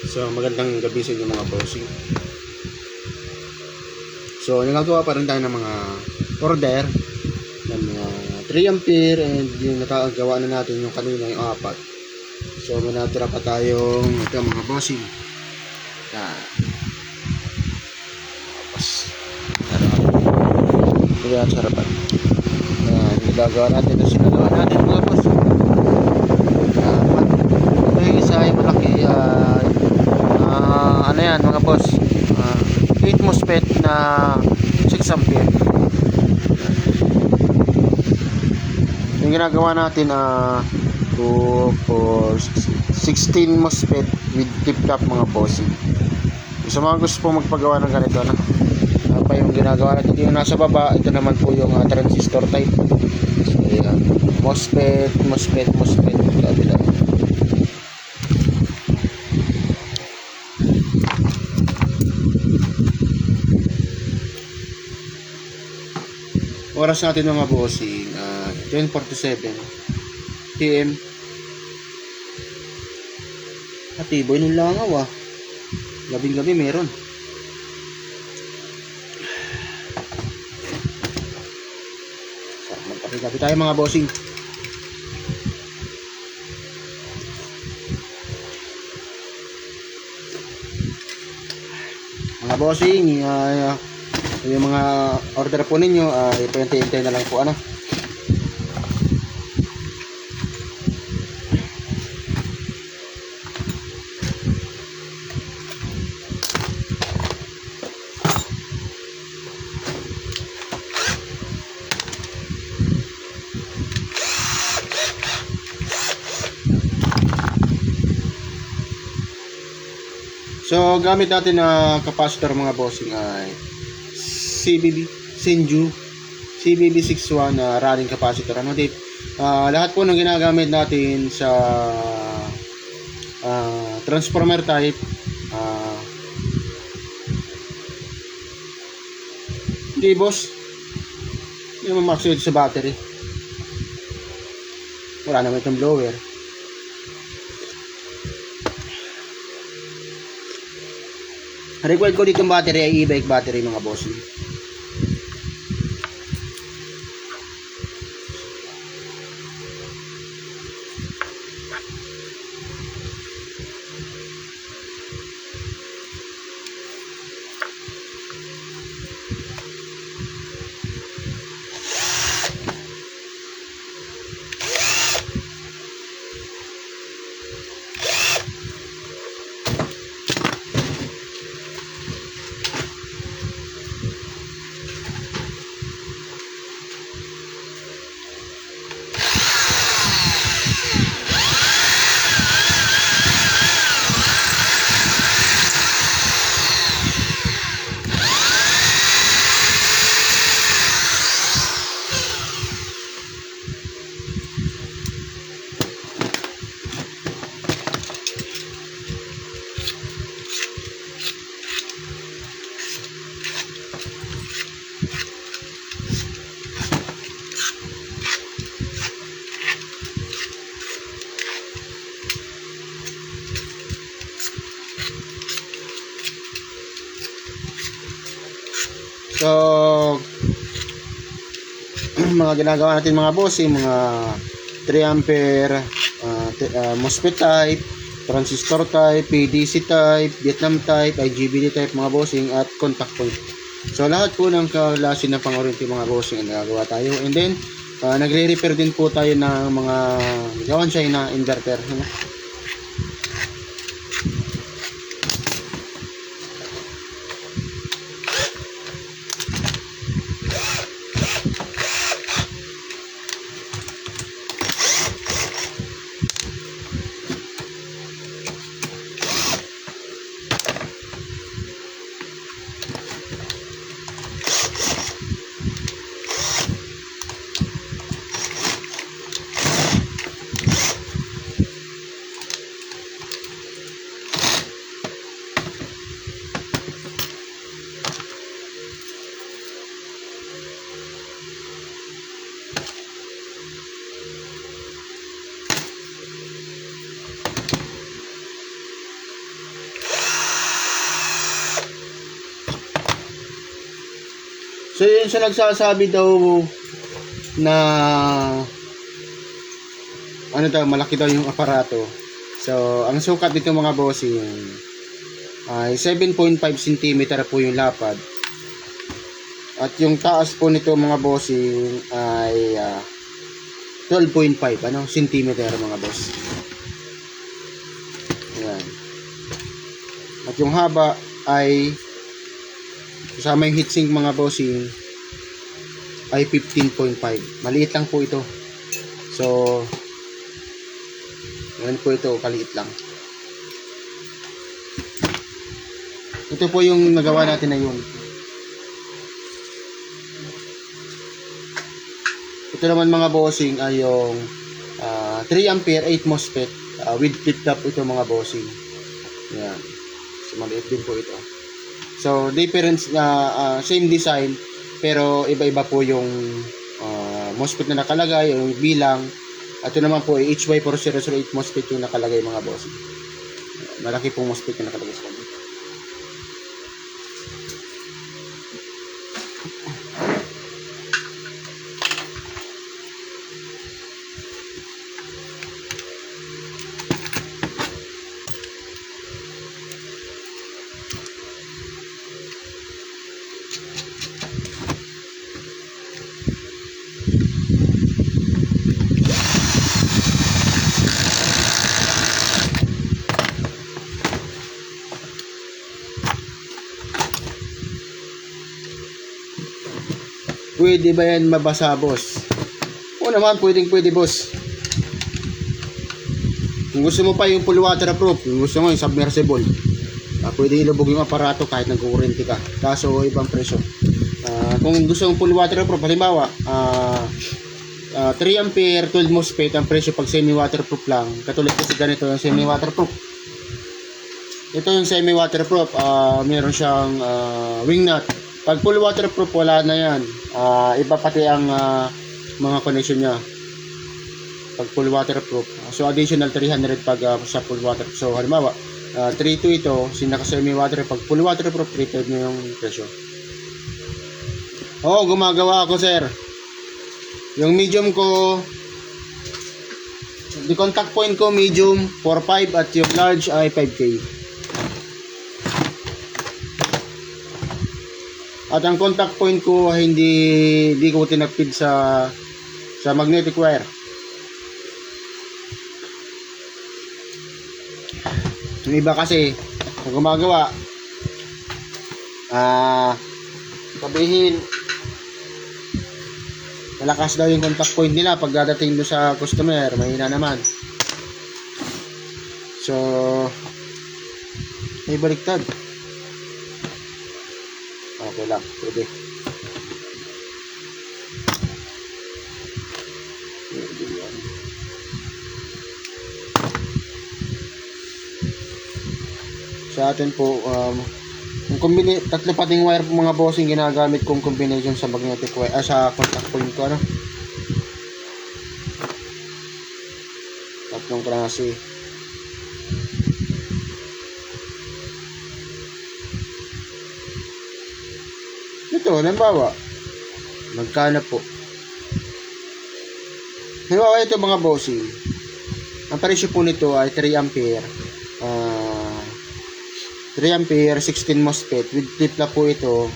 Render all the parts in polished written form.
So magandang gabi sa inyo mga bossing. So nagagawa pa rin tayo ng mga order ng mga 3 ampere and yung nakagawa na natin yung kanina yung 4. So may natira pa tayong ito mga bossing. Yan. Tapos ito yung sarapan. Yan, nagagawa natin na sinagawa natin mga boss. Ito yung isa ay malaki ano yan mga boss, 8 MOSFET na 6 ampere. Yung ginagawa natin 2, 4, 16 MOSFET with tip-top mga bossing. Sa mga gusto po magpagawa ng ganito pa yung ginagawa natin yung nasa baba, ito naman po yung transistor type. So yan, MOSFET kabila. Oras natin mga bossing 10:47 PM. Atiboy ng langaw Gabing-gabi meron. So, magkape-kape tayo mga bossing. Mga bossing, yung mga order po ninyo ipahintay na lang po So gamit natin na capacitor mga bossing ay CBB Senju CBB61 running capacitor. Lahat po ng ginagamit natin sa transformer type hindi boss, hindi naman max sa battery. Wala naman itong blower. Required ko dito yung battery ay e-bike battery mga bossing. So mga ginagawa natin mga bossing, mga 3 ampere MOSFET type, transistor type, PDC type, Vietnam type, IGBT type mga bossing at contact point. So lahat po ng klase ng pang-warranty mga bossing ang nagagawa tayo. And then nagre-repair din po tayo ng mga gawan siya na inverter. So yun siya nagsasabi daw na ano daw, malaki daw yung aparato. So ang sukat dito mga bossing ay 7.5 cm po yung lapad. At yung taas po nito mga bossing ay 12.5 cm mga boss. Ayan. At yung haba ay kasama yung heatsink mga bossing ay 15.5. Maliit lang po ito. So yan po ito, kaliit lang. Ito po yung nagawa natin na yun. Ito naman mga bossing ay yung 3 ampere 8 MOSFET with flip-flop ito mga bossing. Yan. So maliit din po ito. So difference same design pero iba-iba po yung MOSFET na nakalagay, yung bilang. At ito naman po ay HY4008 MOSFET yung nakalagay mga bossing. Malaki pong MOSFET yung nakalagay sa kanya. Pwede ba yan mabasa, boss? Oo naman, pwede boss. Kung gusto mo pa yung full waterproof, kung gusto mo yung submersible, pwede ilubog yung aparato kahit nagkukurente ka. Kaso ibang presyo. Kung gusto mong full waterproof, halimbawa 3 ampere 12 MOSFET ang presyo pag semi-waterproof lang. Katulad kasi ganito yung semi-waterproof. Ito yung semi-waterproof, meron siyang wing nut. Pag full waterproof, wala na yan. Iba pati ang mga connection niya. Pag full waterproof. So, additional 300 pag sa full waterproof. So, halimbawa, 3.2 ito, sinaka semi-waterproof. Pag full waterproof, 3.5 na yung presyo. Oo, gumagawa ako, sir. Yung medium ko, the contact point ko, medium, 4.5 at yung large ay 5K. At ang contact point ko hindi ko tinapid sa magnetic wire. Yung iba kasi kung gumagawa sabihin malakas daw yung contact point nila pag dadating doon sa customer, mahina naman. So may baliktad. Okay lang, pwede. Sa atin po, yung tatlo pating wire po mga bossing ginagamit kong combination sa magnetic wire, sa contact point ko, tatlong klase. Ito, halimbawa, magkano po? Halimbawa ito mga bossing, ang presyo po nito ay 3 ampere 16 MOSFET with flip-flop po ito.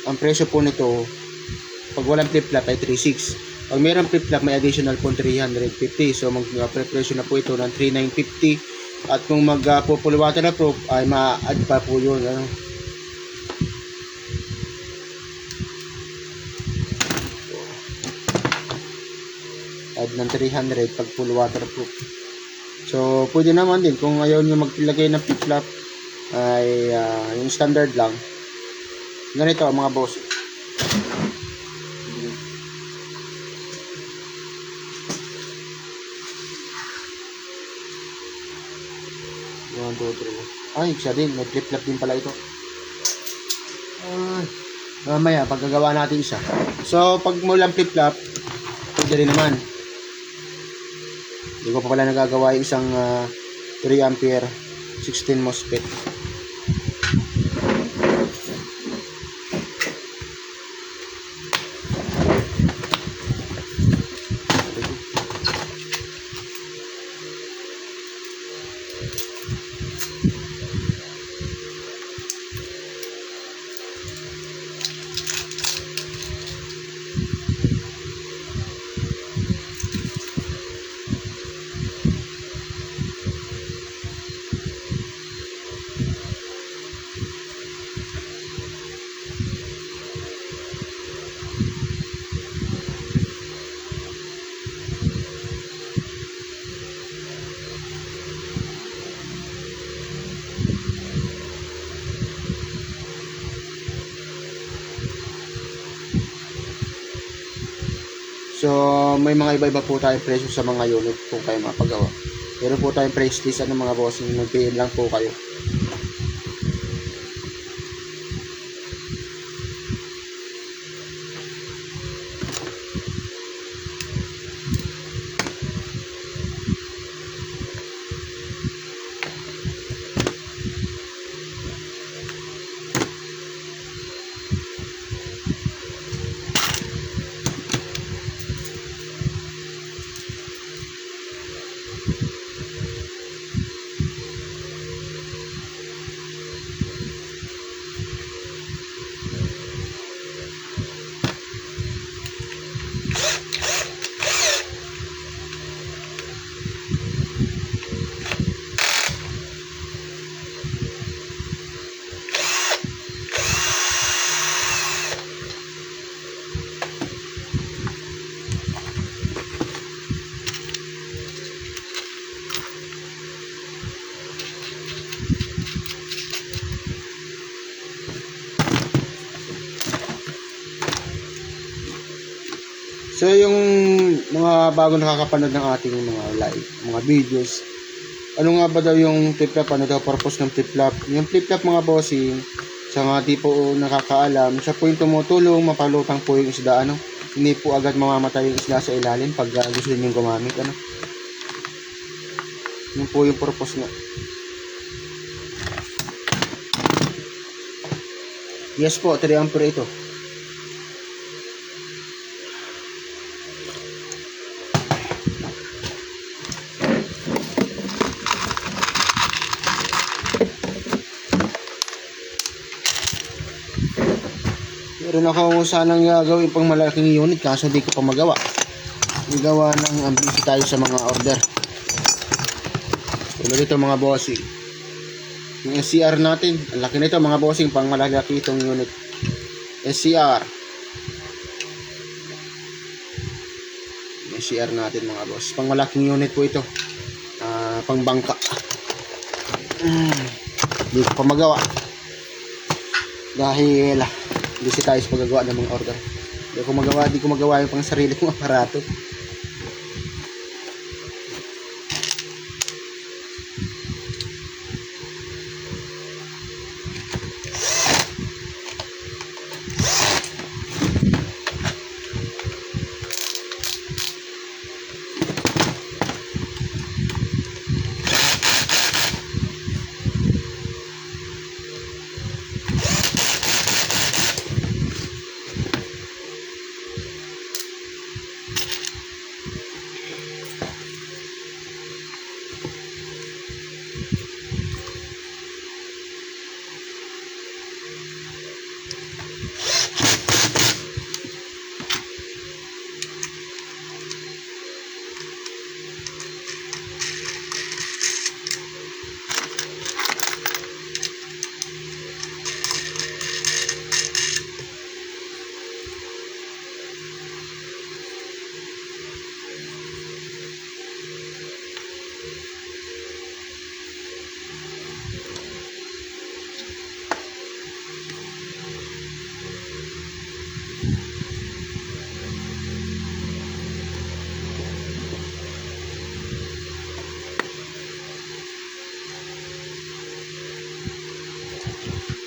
Ang presyo po nito pag walang flip-flop ay 3.6. Pag mayroong flip-flop may additional po 350. So mag-presyo na po ito ng 3,950. At kung full waterproof ay ma-add pa po yun, add ng 300 pag full waterproof. So pwede naman din kung ayaw nyo maglagay ng flip-flop ay yung standard lang. Ganito mga boss. Ay, siya din, may flip-flop din pala ito. Mamaya paggagawa natin isa. So pag walang flip-flop, pwede rin naman. Hindi ko pa pala nagagawa yung isang 3 ampere 16 MOSFET. So, may mga iba-iba po tayong presyo sa mga unit po kayo mapagawa. Meron po tayong price list ng mga bossing, mag-PM lang po kayo. So, yung mga bago nakakapanood ng ating mga live, mga videos, ano nga ba daw yung flip-flop? Ano daw purpose ng flip-flop? Yung flip-flop mga bossing, sa mga di po nakakaalam, siya po yung tumutulong, mapalutang po yung isda, ano? Hindi po agad mamamatay yung isda sa ilalim pag gusto nyo gumamit, ano? Yun po yung purpose na. Yes po, 3 ampere ito. Meron ako sanang gagawin pang malaking unit kaso di ko pa magawa. Magawa ng busy tayo sa mga order. So, dito mga bossing. Yung SCR natin, ang laki nito mga bossing, pang malalaki itong unit. SCR. SCR natin mga boss. Pang malaking unit po ito. Pang bangka. Hindi ko pa magawa. Dahil busy tayo sa paggagawa ng mga order. Hindi ko magawa yung pang sarili kong aparato.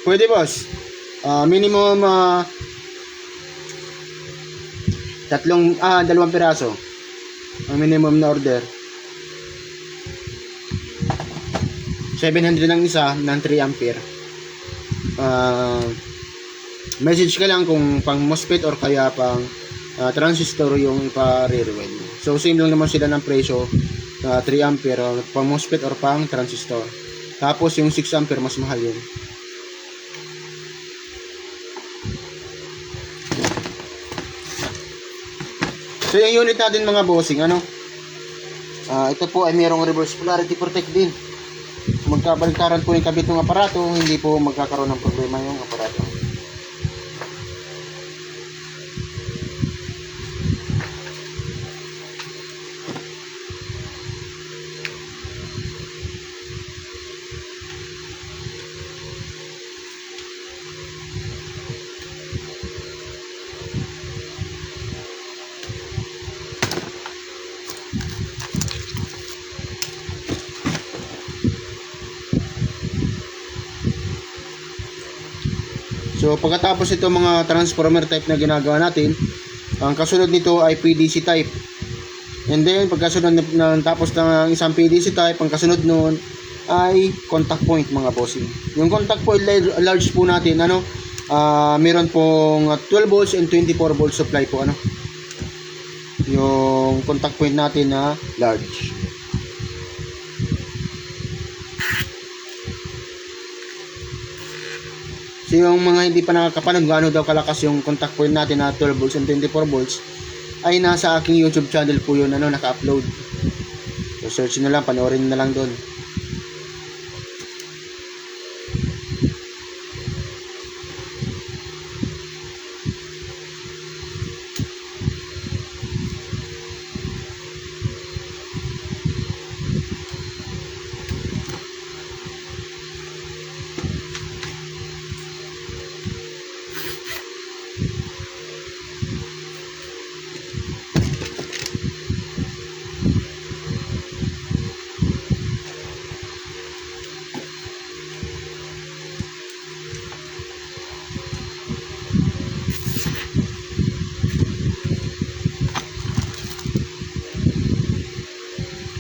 Pwede boss. Minimum dalawang piraso. Ang minimum na order. 700 ang isa ng 3 ampere. Message ka lang kung pang MOSFET or kaya pang transistor yung ipa-rewind. So same lang naman sila ng presyo. 3 ampere pang MOSFET or pang transistor. Tapos yung 6 ampere mas mahal yun. So yung unit natin mga bossing, ito po ay mayroong reverse polarity protect din. Magkabaligtaran po yung kabit ng aparato, hindi po magkakaroon ng problema yung aparato. So pagkatapos ito mga transformer type na ginagawa natin, ang kasunod nito ay PDC type. And then pagkasunod tapos ng isang PDC type, ang kasunod noon ay contact point mga bossing. Yung contact point large po natin, meron pong 12 volts and 24 volts supply po, yung contact point natin na large. So yung mga hindi pa nakakapanood gaano daw kalakas yung contact point natin na 12 volts and 24 volts ay nasa aking YouTube channel po yun, naka-upload. So search na lang, panoorin na lang doon.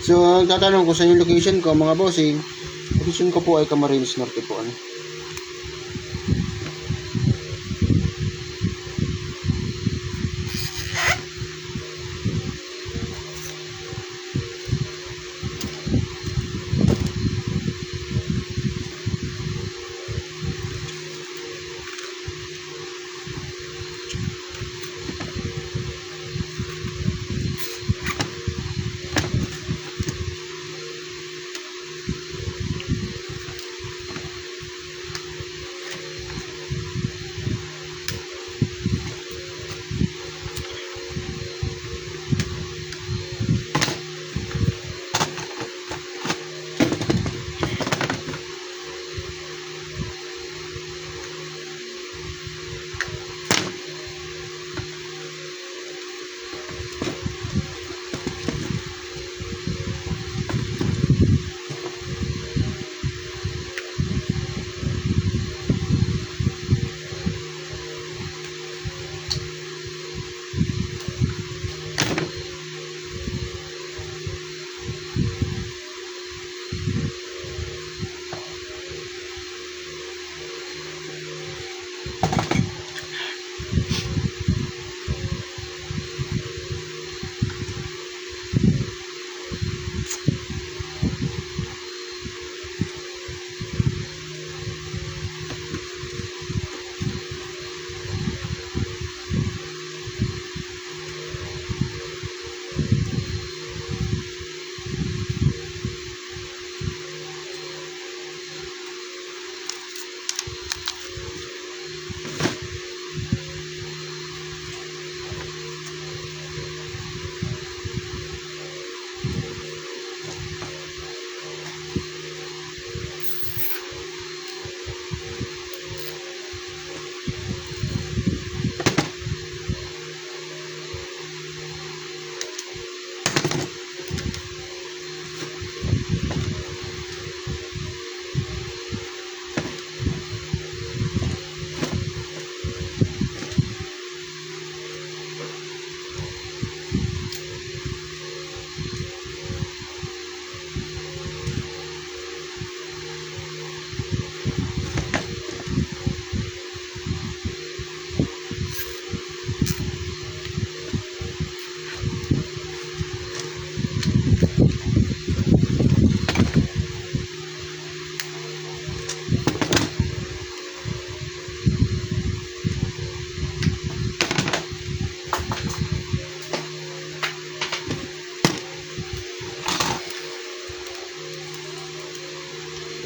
So, tatanong ko sa yung location ko, mga bossing, location ko po ay Camarines Norte po,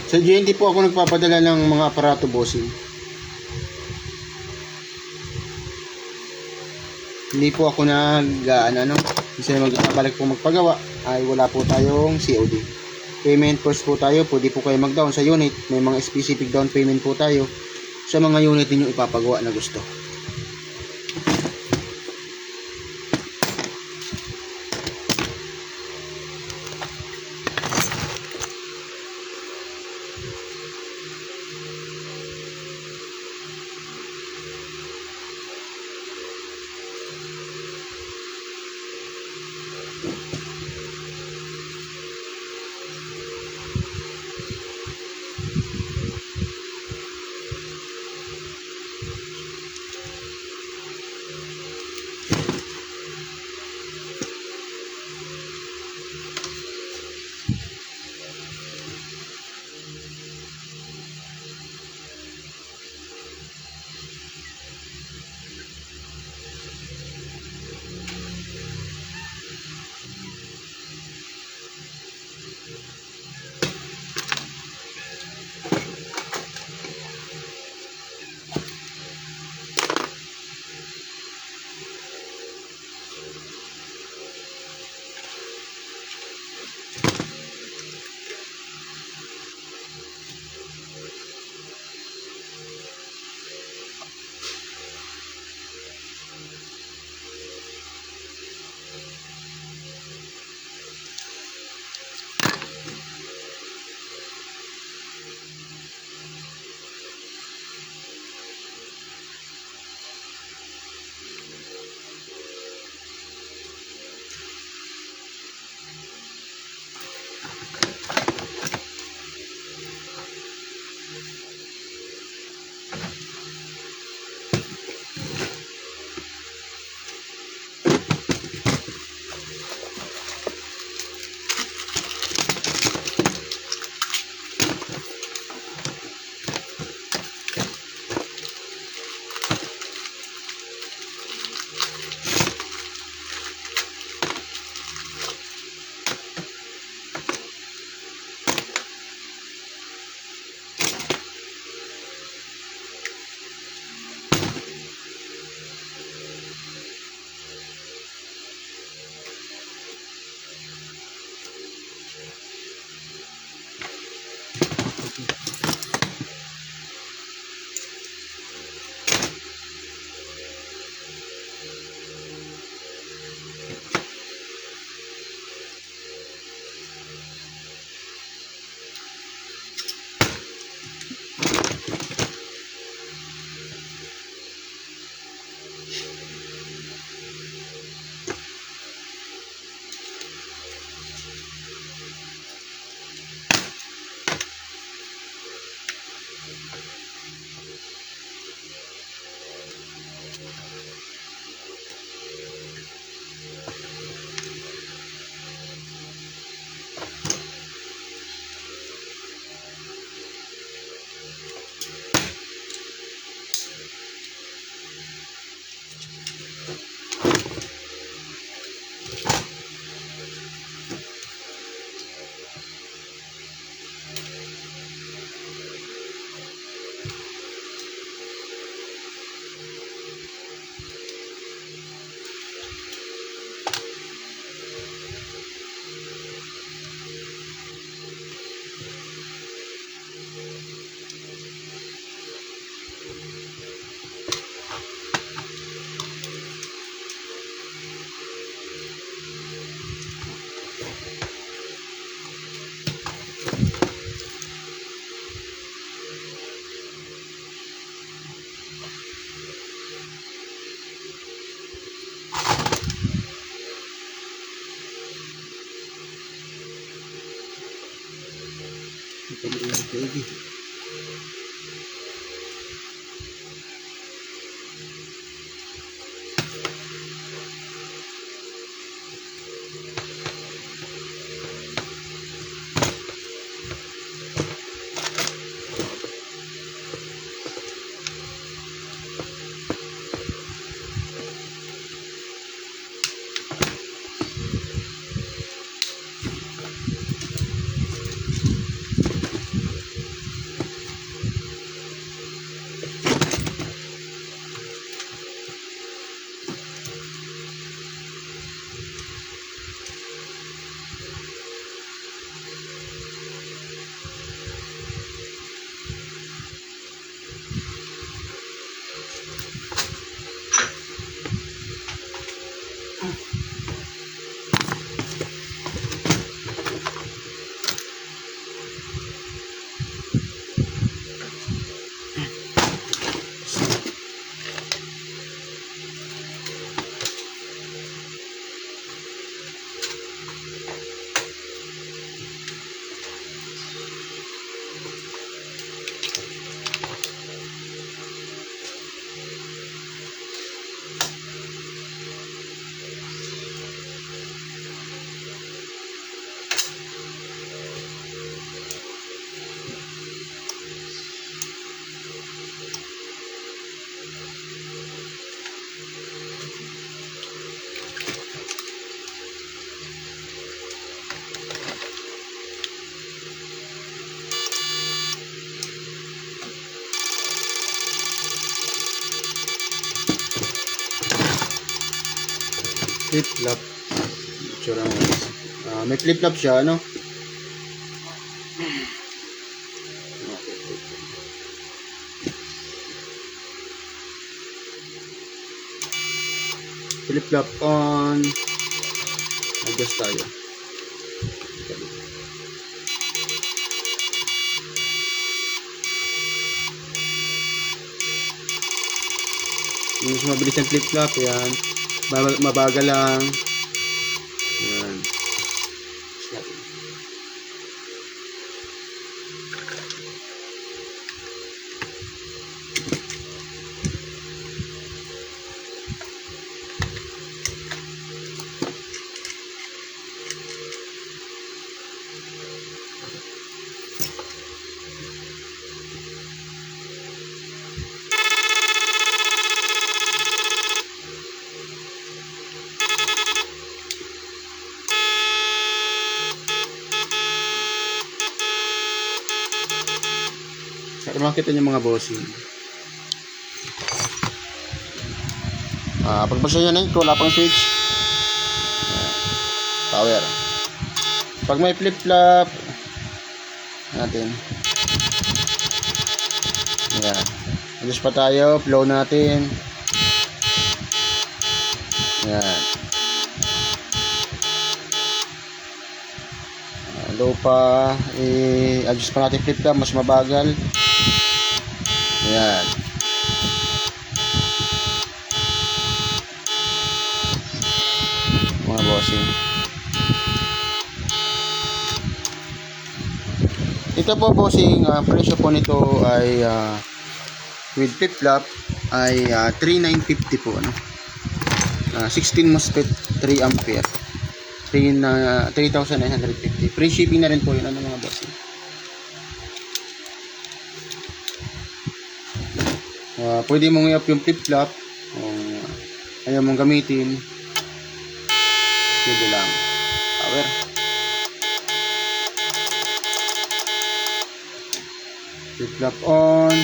Sa GNT po ako nagpapadala ng mga aparato, bossing. Hindi po ako kasi magbabalik po magpagawa ay wala po tayong COD. Payment first po tayo, pwede po kayo mag-down sa unit. May mga specific down payment po tayo sa mga unit ninyo ipapagawa na gusto. Baby. Flip-flop. Tsura mo. May flip-flop siya, ano? Flip-flop on. Adjust tayo. Yung mas mabilis ang flip-flop, yan. Mabagal lang. Yan. Para makita nyo mga bossing. Pagpasya nyo na yun, wala pang switch. Power. Pag may flip-flop, natin. Ayan. Adjust pa tayo, flow natin. Ayan. Low pa, adjust pa natin flip-flop, mas mabagal. Ayan. Mga bossing. Ito po bossing, presyo po nito ay with flip-flop ay 3,950 po, ano. 16 MOSFET 3 ampere. 3,950. Free shipping na rin po yun, ano mga bossing. Pwede mong i-up yung flip-flop kung ayaw mong gamitin. Pwede lang. Power. Flip-flop on.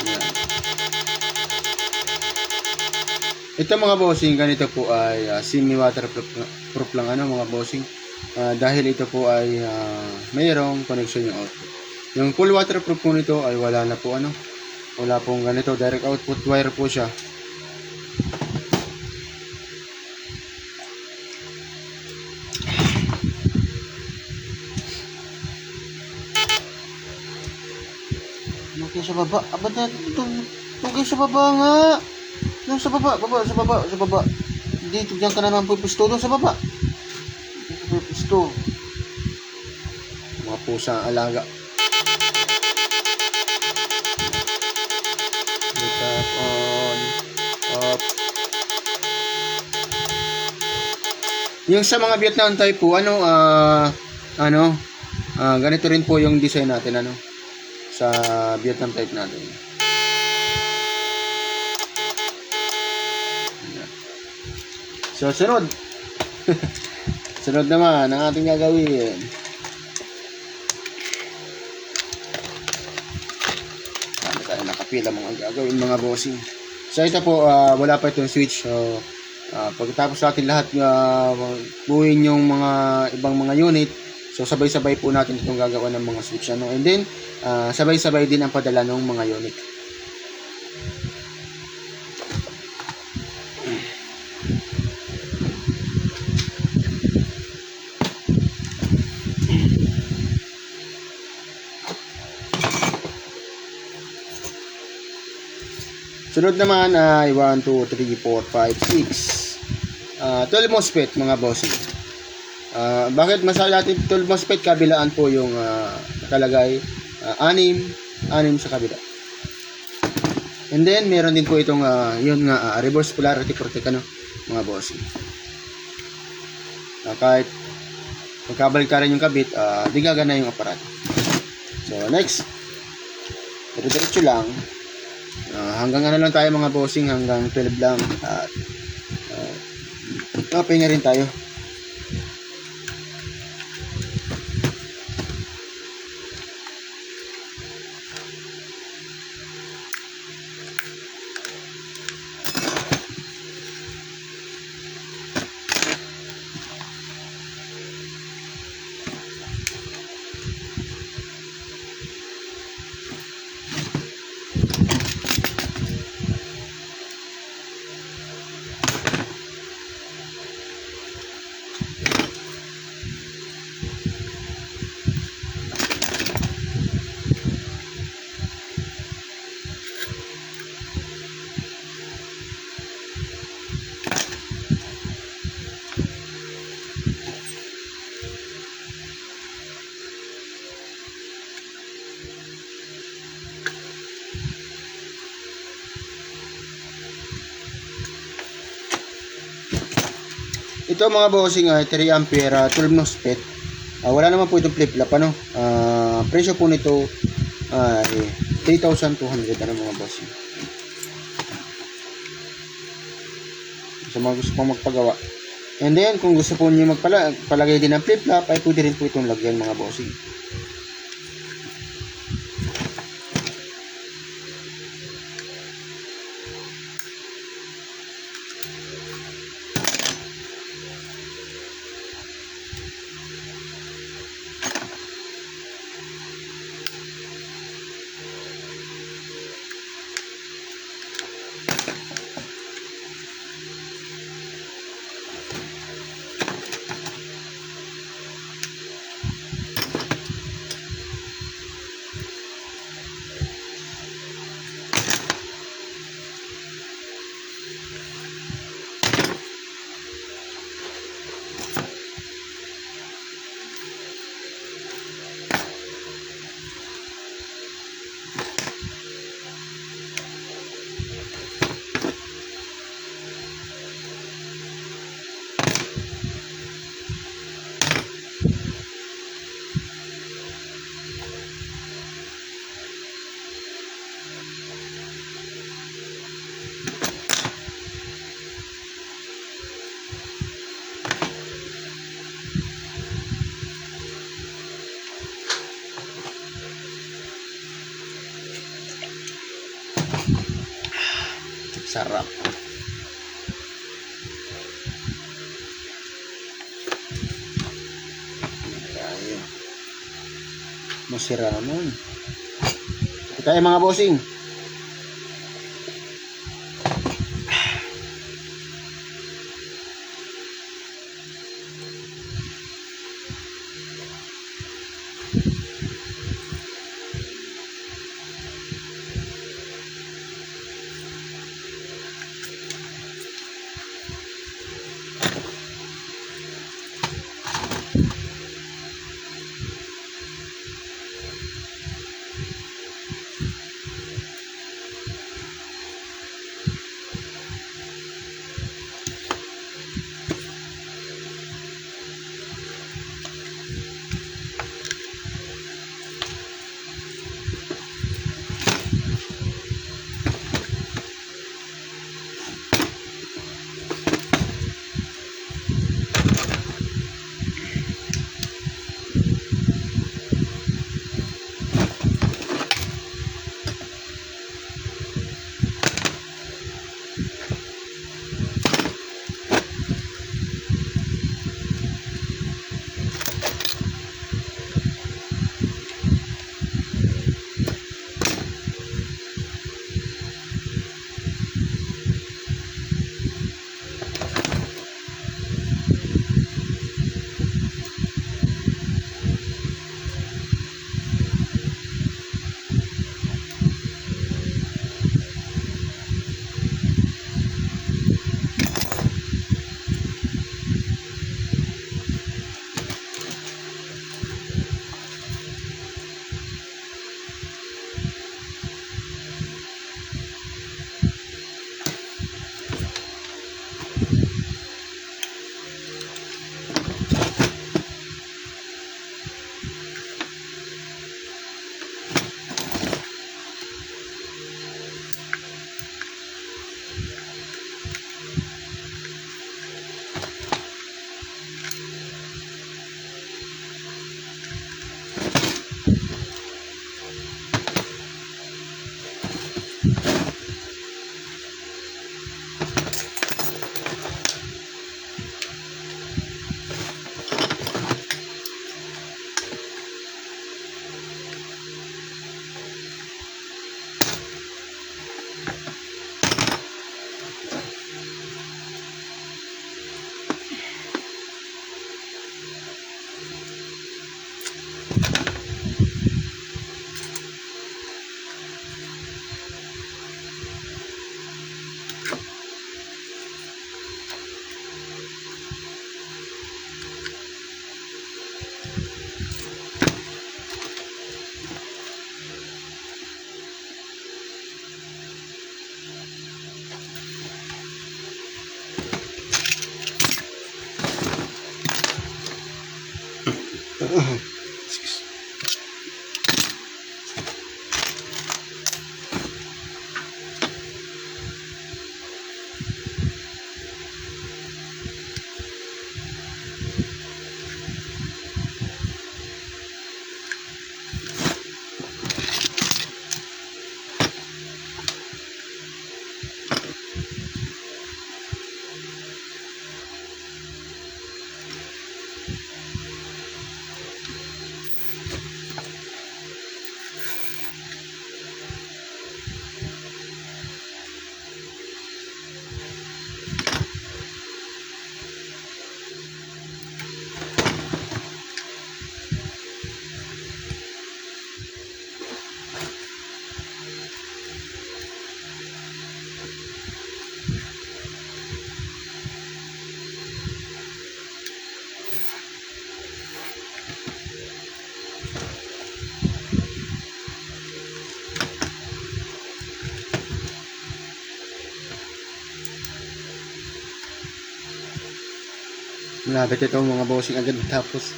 Yan. Ito mga bossing, ganito po ay semi-waterproof lang, ano mga bossing. Dahil ito po ay mayroong connection yung output. Yung full waterproof po nito ay wala na po, ano. Wala pong ganito, direct output wire po siya. Okay, sa baba. Abad na ito. Okay, sa baba nga. Doon sa baba, sa baba. Dito, diyan ka naman pupusto. Doon sa baba. Pupusto. Mga pusa alaga. Tap on. Off. Yung sa mga Vietnam type po, ganito rin po yung design natin, ano, sa Vietnam type natin. So, sunod. Sunod naman ang ating gagawin. Ano tayo nakapila mga gagawin mga bossing. So, ito po, wala pa itong switch. So, pagkatapos natin lahat buuin yung mga ibang mga unit, so sabay-sabay po natin itong gagawa ng mga switch, ano. And then, sabay-sabay din ang padala ng mga unit. Sunod naman ay 1, 2, 3, 4, 5, 6 12 MOSFET mga bossing. Bakit masabi natin 12 MOSFET? Kabilaan po yung nakalagay 6 sa kabila. And then meron din po itong reverse polarity protect, ano mga bossing. Kahit magkabalik ka rin yung kabit, di gagana yung aparato. So next, diretso lang. Hanggang ano lang tayo mga bossing, hanggang 12 lang. At pahinga rin tayo. Ito mga bossing ay 3 ampere 12 MOSFET. Wala naman po itong flip-flop ano. Presyo po nito ay 3,200 ano mga bossing. Sa mga gusto pong magpagawa. And then kung gusto po niyo magpalagay din ng flip-flop ay pwede rin po itong lagyan mga bossing. Sarap. Ayan. Masira naman. Ito tayo mga bossing. Malapit ito mga bossing, agad tapos.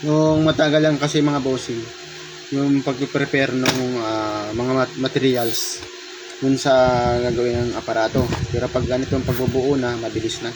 Yung matagal lang kasi mga bossing, yung pag-prepare ng mga materials dun sa gagawin ng aparato. Pero pag ganito ang pagbubuo na, mabilis na.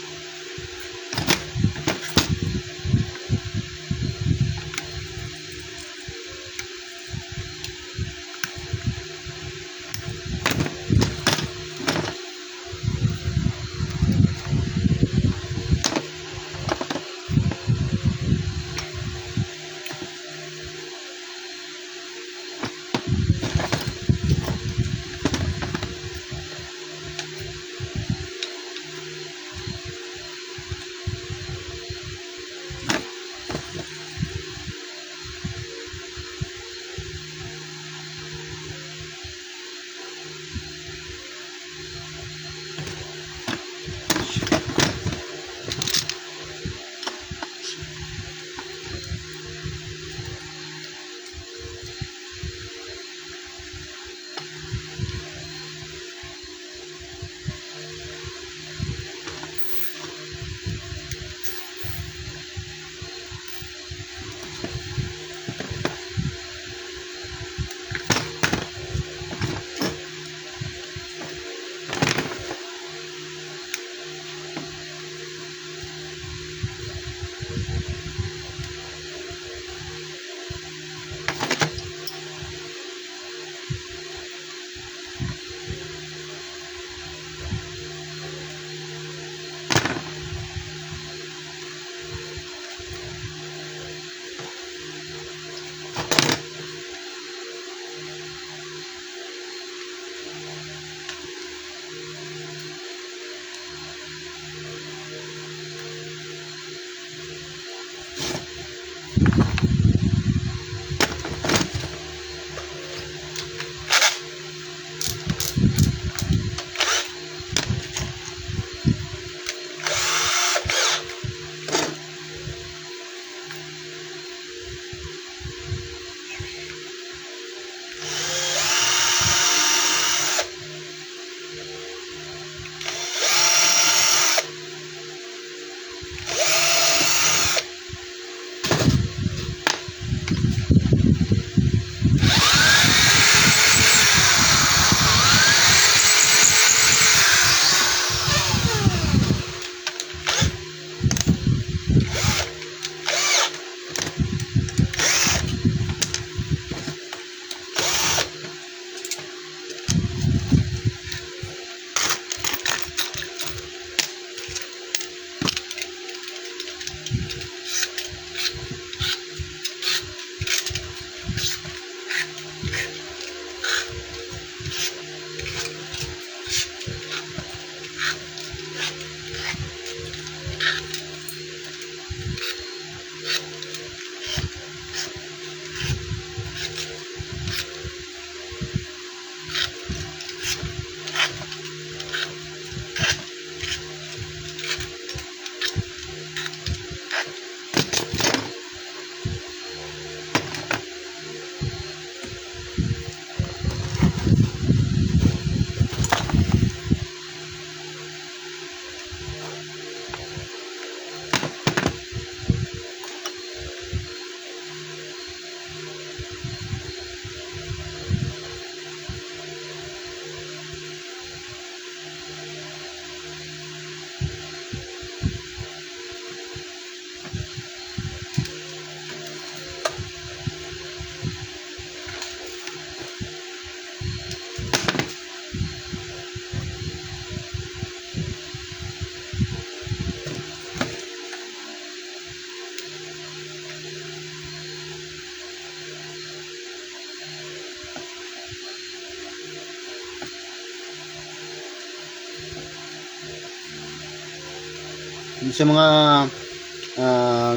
Sa mga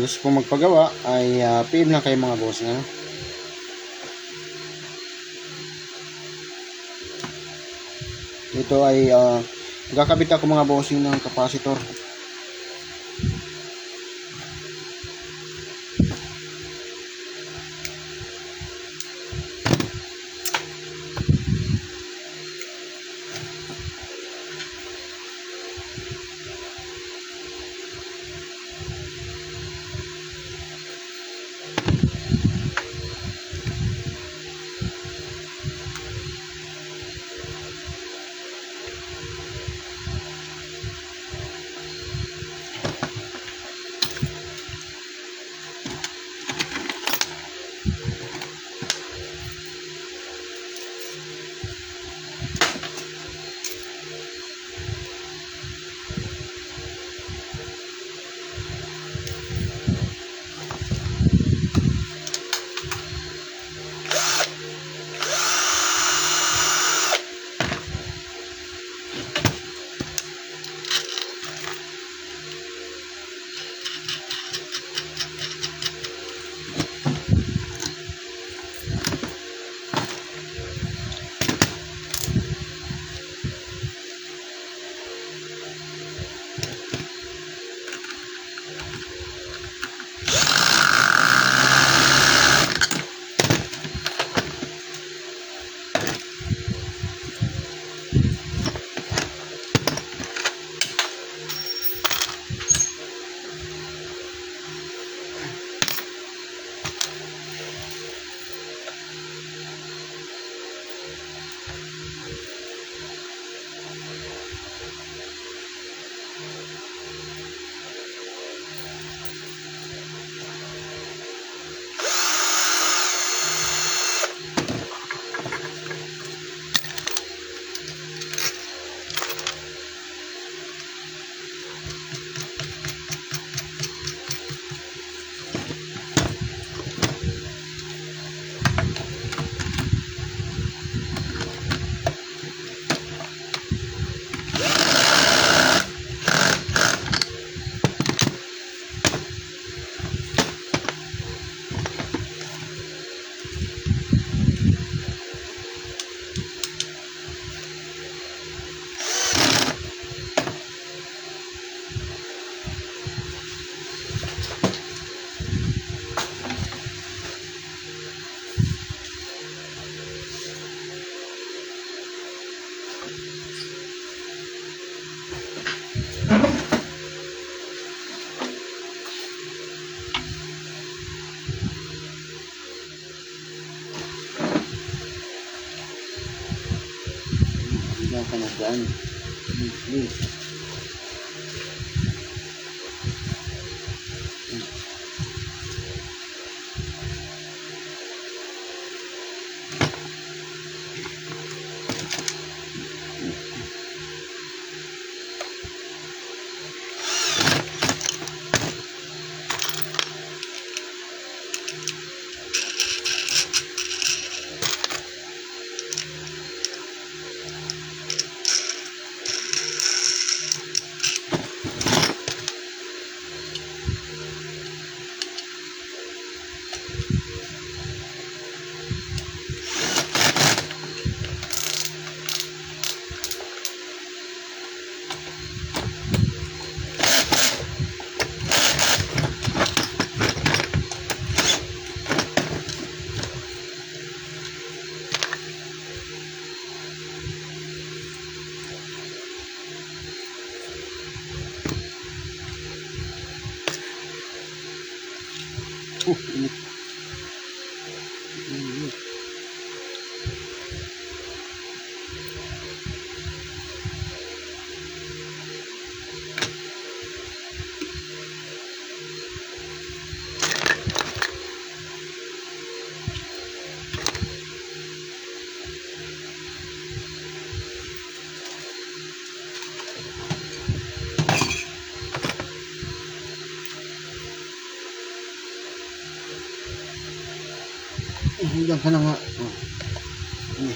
gusto pong magpagawa ay PM lang kayo mga boss, ano? Ito ay magkakabit ako mga bossing ng capacitor. Diyan ka na dyan. Please. Init. Init. Diyan ka na nga. Oh. Ini.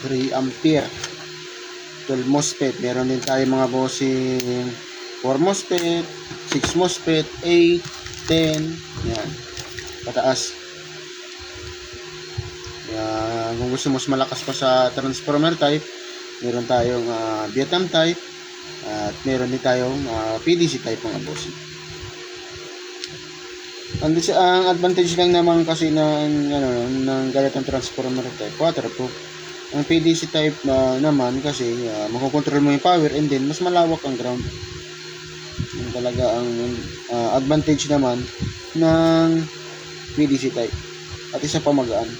3 ampere. 12 MOSFET. Meron din tayo mga bossing 4 MOSFET, 6 MOSFET, 8, 10. Yan. Pataas. Yan. Kung gusto mas malakas pa sa transformer type, meron tayong Vietnam type at meron din tayong PDC type mga bossing. Ang advantage lang naman kasi ng ganitong transformer type, waterproof. Ang PDC type naman kasi makokontrol mo yung power and then mas malawak ang ground. Yung talaga ang advantage naman ng PDC type. At isa pa magaan.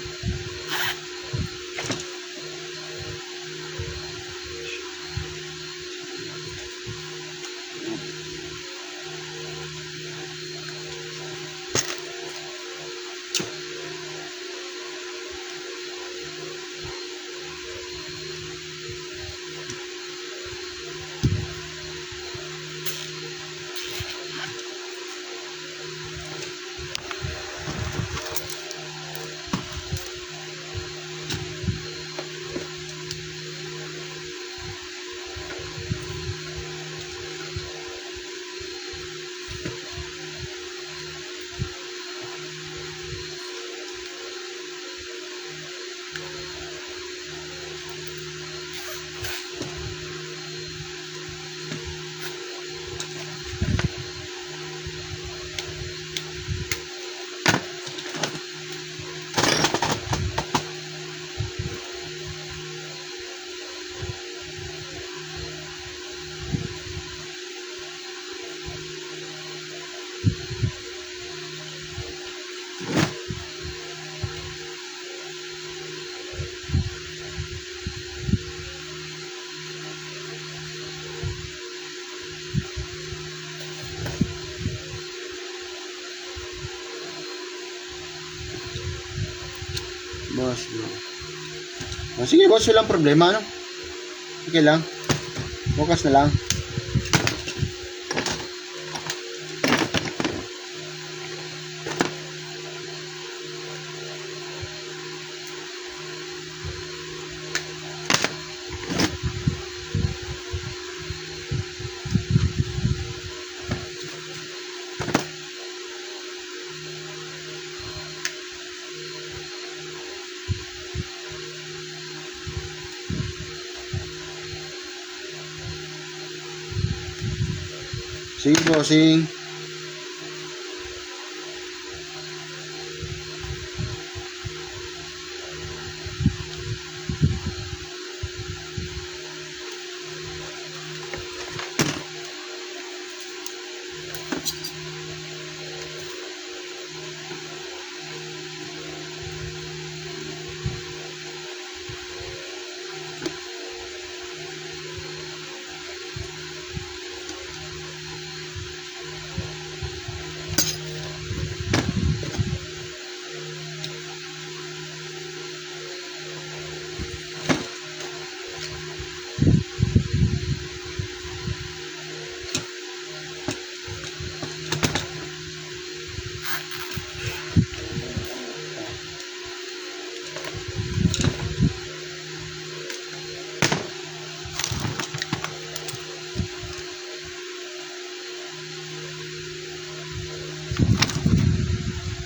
Boss, no. Sige boss, walang problema, no? Okay lang. Bukas na lang. Sige bossing.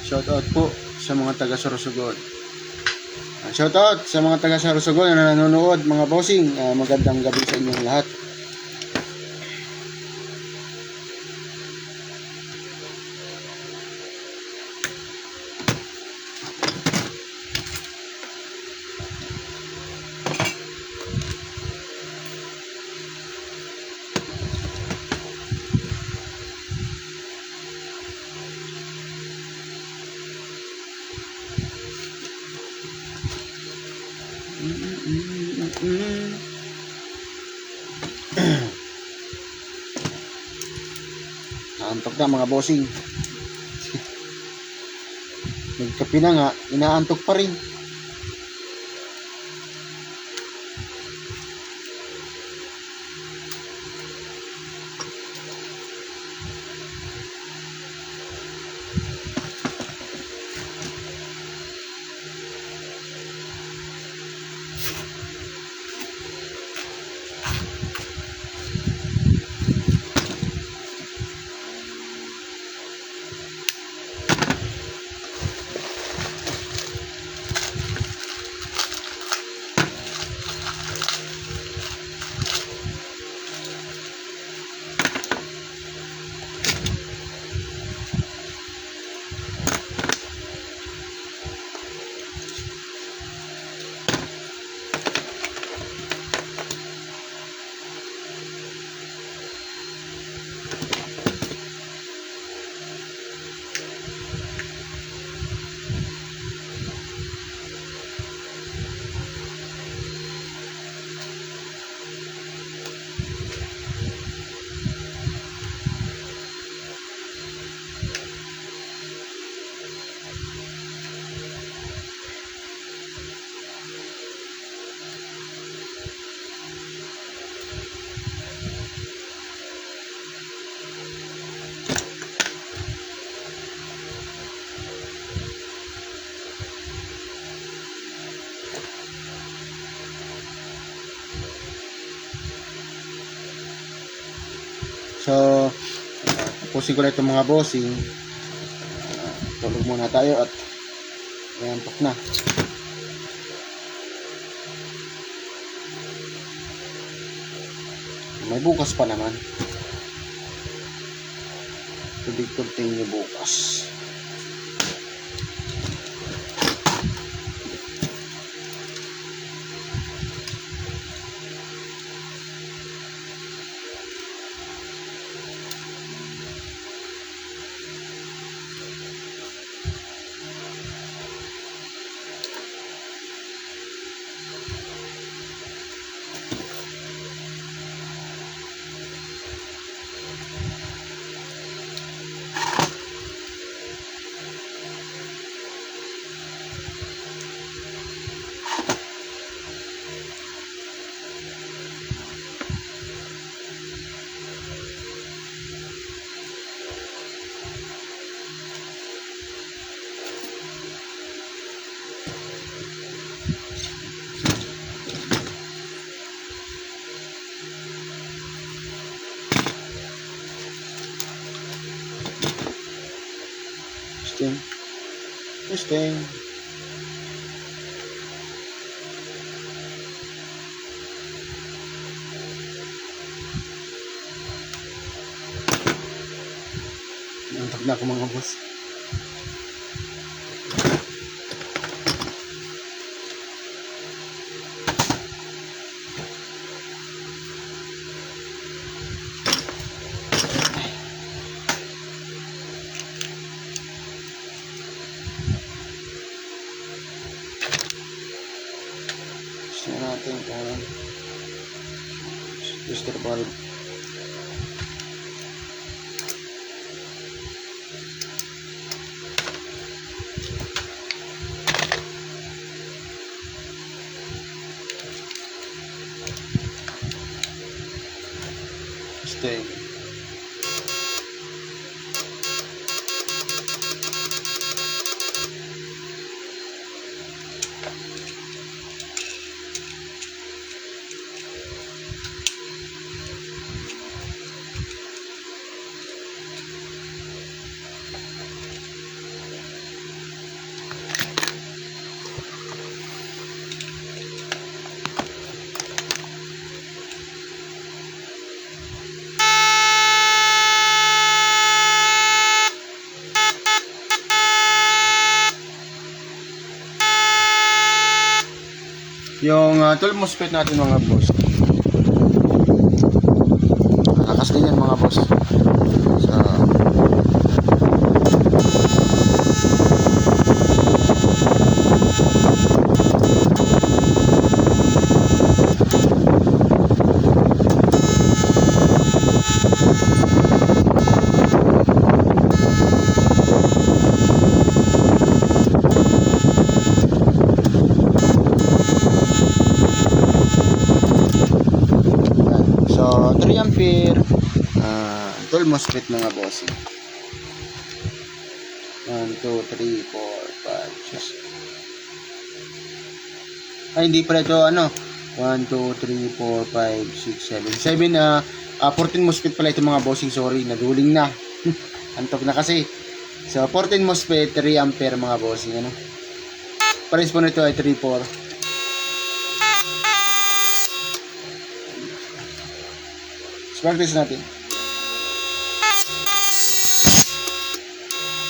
Shoutout po sa mga taga Sorsogon. Shoutout sa mga taga Sorsogon na nanonood, mga bossing. Magandang gabi sa inyong lahat. Naantok na mga bossing. Nagkape na nga, inaantok pa rin. So, tapusin ko na itong mga bossing. Tulog muna tayo at ayan, tok na. May bukas pa naman. To be continue bukas. Testing. Nantok na ako mga boss. Natin kung booster valve. Stay. Yung 12 MOSFET natin mga boss. Lakas din yan mga boss. So, so 3 ampere 12 MOSFET mga boss. 1, 2, 3, 4, 5, 6. Ay, hindi pala ito, 1, 2, 3, 4, 5, 6, 7. 14 MOSFET pala ito mga bossing. Sorry, naduling na. Antok na kasi. So, 14 MOSFET, 3 ampere mga bossing. Pares po nito ay 3, 4. Practice natin.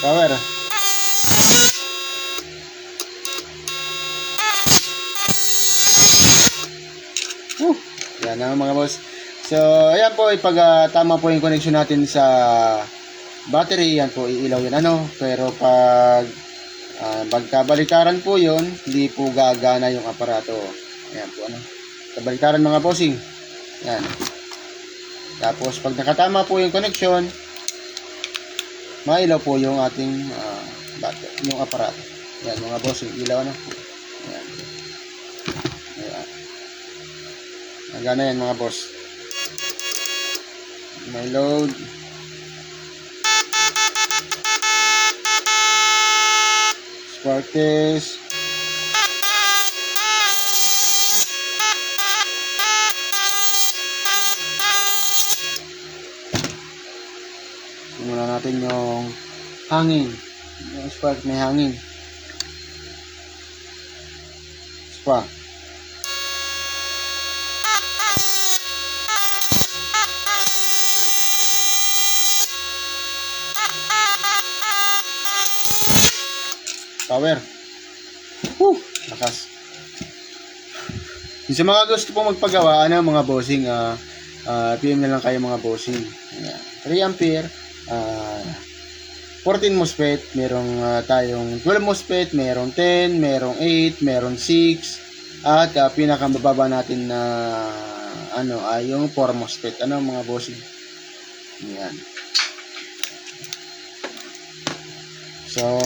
Power. Yan na mga boss. So, ayan po, pag tama po yung connection natin sa battery, yan po, iilaw yan. Pero pag pagkabalikaran po yun, hindi po gagana yung aparato. Ayan po, kabalikaran mga bossing. Yan. Tapos, pag nakatama po yung connection, mailaw po yung ating battery, yung aparato. Yan, mga boss, yung ilaw, Yan. Ayan. Nagana yan, mga boss. May load. Spark test. Muna natin yung hangin. Yung spark may hangin. Spark. Power. Lakas. Sa mga gusto pong magpagawa, mga bossing, PM na lang kayo mga bossing. Ayan. 3 ampere, 14 MOSFET, merong tayong 12 MOSFET, merong 10, merong 8, merong 6, at pinakamababa natin na ay yung 4 MOSFET. Mga bossing? Ayan. So,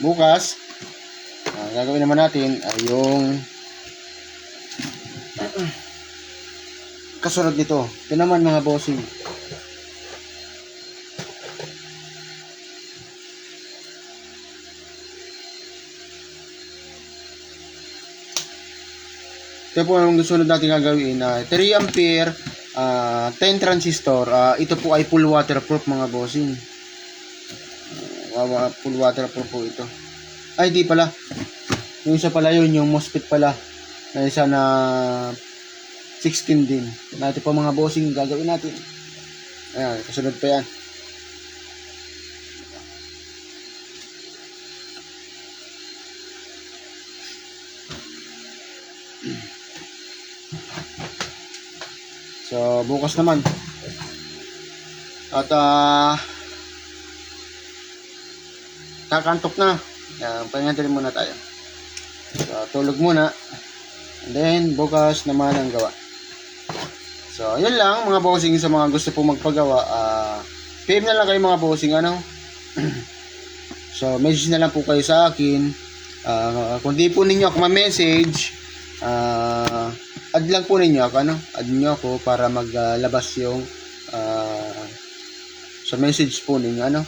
bukas, gagawin naman natin ay yung kasunod nito. Ito naman mga bossing. Ito po ang sunod natin gagawin. 3 ampere, 10 transistor. Ito po ay full waterproof mga bossing. Full waterproof po ito. Ay, di pala. Yung isa pala yun, yung MOSFET pala. Na isa na 16 din. Natin po mga bossing gagawin natin. Ayan, kasunod pa yan. So, bukas naman. At, kakantok na. Pahingatin muna tayo. So, tulog muna. And then, bukas naman ang gawa. So, yun lang mga bossing sa mga gusto po magpagawa. PM na lang kayo mga bossing, So, message na lang po kayo sa akin. Kung di po ninyo ako ma-message, add lang po ninyo ako, Add nyo ako para maglabas yung sa message po ninyo,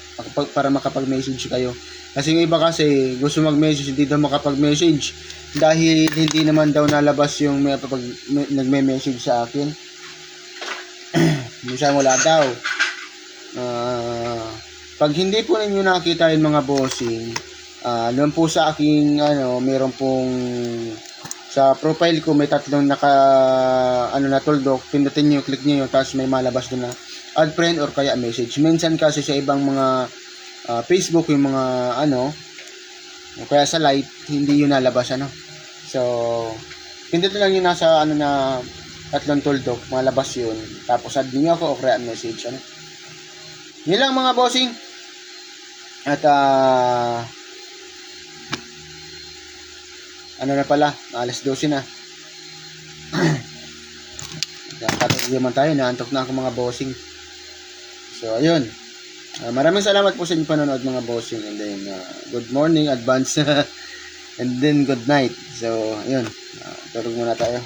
para makapag-message kayo. Kasi yung iba kasi gusto mag-message, hindi daw makapag-message dahil hindi naman daw nalabas yung nagme-message sa akin. Minsan wala daw. Pag hindi po ninyo nakita yung mga bossing, doon po sa aking meron pong sa profile ko may tatlong na tuldok, pindutin niyo, click niyo, tapos may malabas doon na add friend or kaya message. Minsan kasi sa ibang mga Facebook yung mga kaya sa light hindi yun nalabas So pindutin lang yun nasa na tatlong tuldok, malabas yun. Tapos add niyo ako o kaya message yun lang mga bossing. At na pala, alas 12 na. Katulog naman tayo, naantok na ako mga bossing. So ayun, maraming salamat po sa inyong panonood mga bossing. And then good morning advance. And then good night. So ayun, tulog muna tayo.